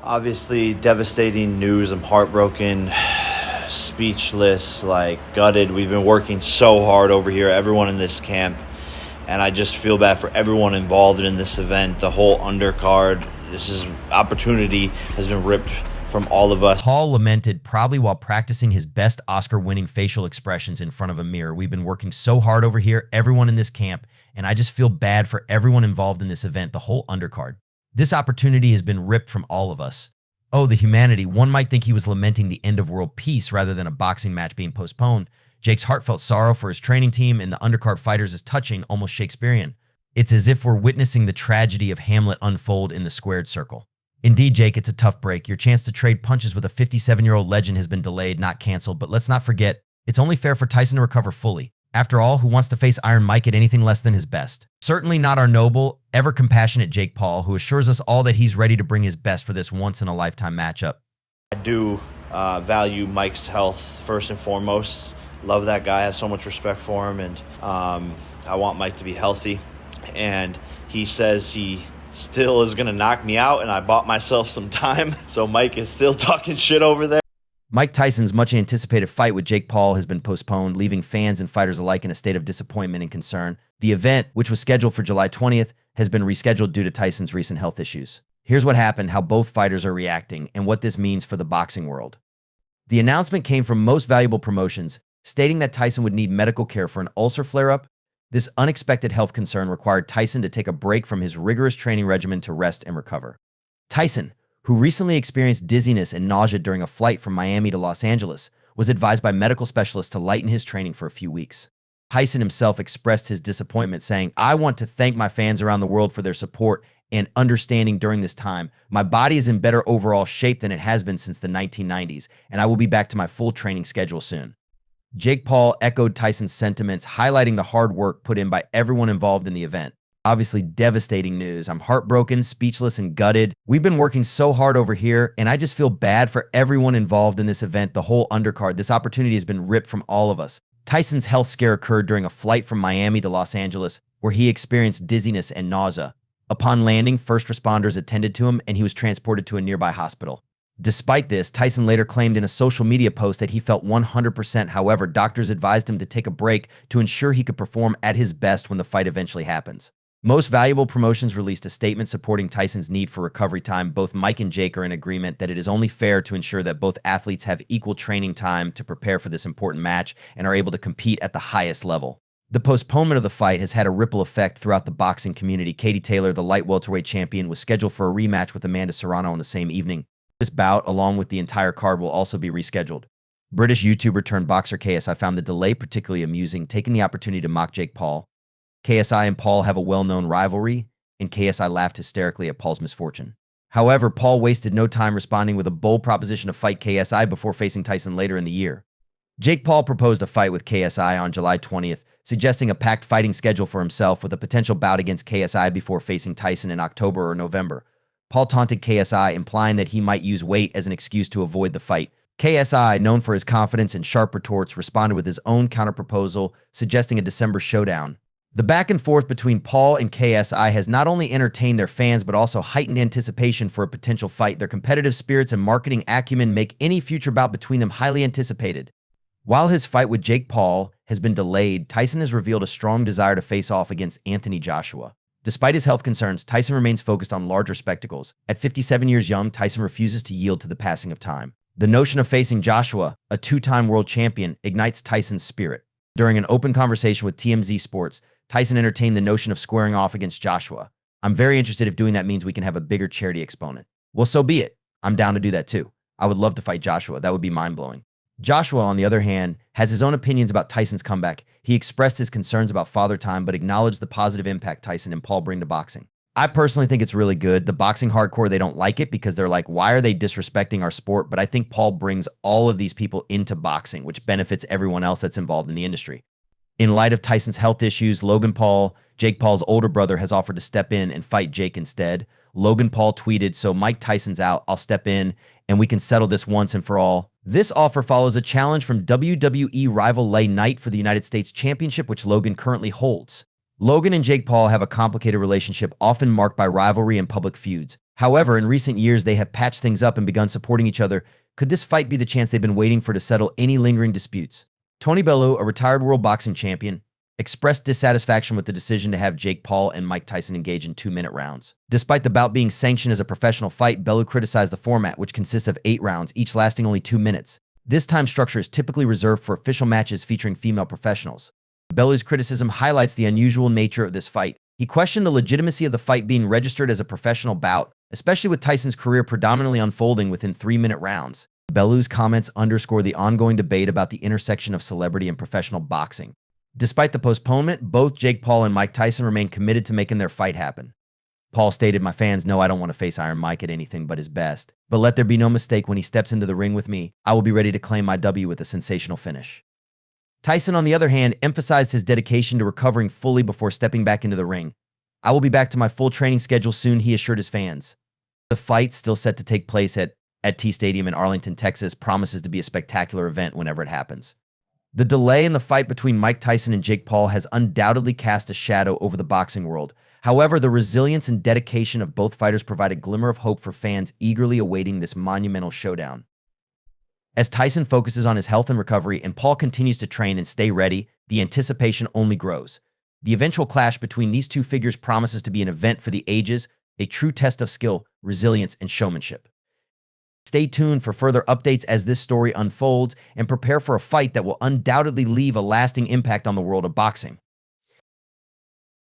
Obviously, devastating news. I'm heartbroken, speechless, like gutted. We've been working so hard over here, everyone in this camp, and I just feel bad for everyone involved in this event, the whole undercard. Opportunity has been ripped from all of us. Paul lamented, probably while practicing his best Oscar-winning facial expressions in front of a mirror. We've been working so hard over here, everyone in this camp, and I just feel bad for everyone involved in this event, the whole undercard. This opportunity has been ripped from all of us. Oh, the humanity. One might think he was lamenting the end of world peace rather than a boxing match being postponed. Jake's heartfelt sorrow for his training team and the undercard fighters is touching, almost Shakespearean. It's as if we're witnessing the tragedy of Hamlet unfold in the squared circle. Indeed, Jake, it's a tough break. Your chance to trade punches with a 57-year-old legend has been delayed, not canceled, but let's not forget, it's only fair for Tyson to recover fully. After all, who wants to face Iron Mike at anything less than his best? Certainly not our noble, ever compassionate Jake Paul, who assures us all that he's ready to bring his best for this once-in-a-lifetime matchup. I do value Mike's health first and foremost. Love that guy. I have so much respect for him, and I want Mike to be healthy. And he says he still is going to knock me out, and I bought myself some time. So Mike is still talking shit over there. Mike Tyson's much-anticipated fight with Jake Paul has been postponed, leaving fans and fighters alike in a state of disappointment and concern. The event, which was scheduled for July 20th, has been rescheduled due to Tyson's recent health issues. Here's what happened, how both fighters are reacting, and what this means for the boxing world. The announcement came from Most Valuable Promotions, stating that Tyson would need medical care for an ulcer flare-up. This unexpected health concern required Tyson to take a break from his rigorous training regimen to rest and recover. Tyson, who recently experienced dizziness and nausea during a flight from Miami to Los Angeles, was advised by medical specialists to lighten his training for a few weeks. Tyson himself expressed his disappointment, saying, "I want to thank my fans around the world for their support and understanding during this time. My body is in better overall shape than it has been since the 1990s, and I will be back to my full training schedule soon." Jake Paul echoed Tyson's sentiments, highlighting the hard work put in by everyone involved in the event. Obviously devastating news. I'm heartbroken, speechless, and gutted. We've been working so hard over here, and I just feel bad for everyone involved in this event, the whole undercard. This opportunity has been ripped from all of us. Tyson's health scare occurred during a flight from Miami to Los Angeles, where he experienced dizziness and nausea. Upon landing, first responders attended to him, and he was transported to a nearby hospital. Despite this, Tyson later claimed in a social media post that he felt 100%. However, doctors advised him to take a break to ensure he could perform at his best when the fight eventually happens. Most Valuable Promotions released a statement supporting Tyson's need for recovery time. Both Mike and Jake are in agreement that it is only fair to ensure that both athletes have equal training time to prepare for this important match and are able to compete at the highest level. The postponement of the fight has had a ripple effect throughout the boxing community. Katie Taylor, the light welterweight champion, was scheduled for a rematch with Amanda Serrano on the same evening. This bout, along with the entire card, will also be rescheduled. British YouTuber turned boxer KSI found the delay particularly amusing, taking the opportunity to mock Jake Paul. KSI and Paul have a well-known rivalry, and KSI laughed hysterically at Paul's misfortune. However, Paul wasted no time responding with a bold proposition to fight KSI before facing Tyson later in the year. Jake Paul proposed a fight with KSI on July 20th, suggesting a packed fighting schedule for himself with a potential bout against KSI before facing Tyson in October or November. Paul taunted KSI, implying that he might use weight as an excuse to avoid the fight. KSI, known for his confidence and sharp retorts, responded with his own counterproposal, suggesting a December showdown. The back and forth between Paul and KSI has not only entertained their fans but also heightened anticipation for a potential fight. Their competitive spirits and marketing acumen make any future bout between them highly anticipated. While his fight with Jake Paul has been delayed, Tyson has revealed a strong desire to face off against Anthony Joshua. Despite his health concerns, Tyson remains focused on larger spectacles. At 57 years young, Tyson refuses to yield to the passing of time. The notion of facing Joshua, a two-time world champion, ignites Tyson's spirit. During an open conversation with TMZ Sports, Tyson entertained the notion of squaring off against Joshua. "I'm very interested if doing that means we can have a bigger charity exponent." "Well, so be it. I'm down to do that too. I would love to fight Joshua. That would be mind-blowing." Joshua, on the other hand, has his own opinions about Tyson's comeback. He expressed his concerns about father time, but acknowledged the positive impact Tyson and Paul bring to boxing. "I personally think it's really good. The boxing hardcore, they don't like it because they're like, why are they disrespecting our sport? But I think Paul brings all of these people into boxing, which benefits everyone else that's involved in the industry." In light of Tyson's health issues, Logan Paul, Jake Paul's older brother, has offered to step in and fight Jake instead. Logan Paul tweeted, "So Mike Tyson's out, I'll step in, and we can settle this once and for all." This offer follows a challenge from WWE rival LA Knight for the United States Championship, which Logan currently holds. Logan and Jake Paul have a complicated relationship, often marked by rivalry and public feuds. However, in recent years, they have patched things up and begun supporting each other. Could this fight be the chance they've been waiting for to settle any lingering disputes? Tony Bellew, a retired world boxing champion, expressed dissatisfaction with the decision to have Jake Paul and Mike Tyson engage in 2-minute rounds. Despite the bout being sanctioned as a professional fight, Bellew criticized the format, which consists of 8 rounds, each lasting only 2 minutes. This time structure is typically reserved for official matches featuring female professionals. Bellew's criticism highlights the unusual nature of this fight. He questioned the legitimacy of the fight being registered as a professional bout, especially with Tyson's career predominantly unfolding within 3-minute rounds. Bellew's comments underscore the ongoing debate about the intersection of celebrity and professional boxing. Despite the postponement, both Jake Paul and Mike Tyson remain committed to making their fight happen. Paul stated, "My fans know I don't want to face Iron Mike at anything but his best. But let there be no mistake, when he steps into the ring with me, I will be ready to claim my W with a sensational finish." Tyson, on the other hand, emphasized his dedication to recovering fully before stepping back into the ring. "I will be back to my full training schedule soon," he assured his fans. The fight, still set to take place at T Stadium in Arlington, Texas, promises to be a spectacular event whenever it happens. The delay in the fight between Mike Tyson and Jake Paul has undoubtedly cast a shadow over the boxing world. However, the resilience and dedication of both fighters provide a glimmer of hope for fans eagerly awaiting this monumental showdown. As Tyson focuses on his health and recovery and Paul continues to train and stay ready, the anticipation only grows. The eventual clash between these two figures promises to be an event for the ages, a true test of skill, resilience, and showmanship. Stay tuned for further updates as this story unfolds, and prepare for a fight that will undoubtedly leave a lasting impact on the world of boxing.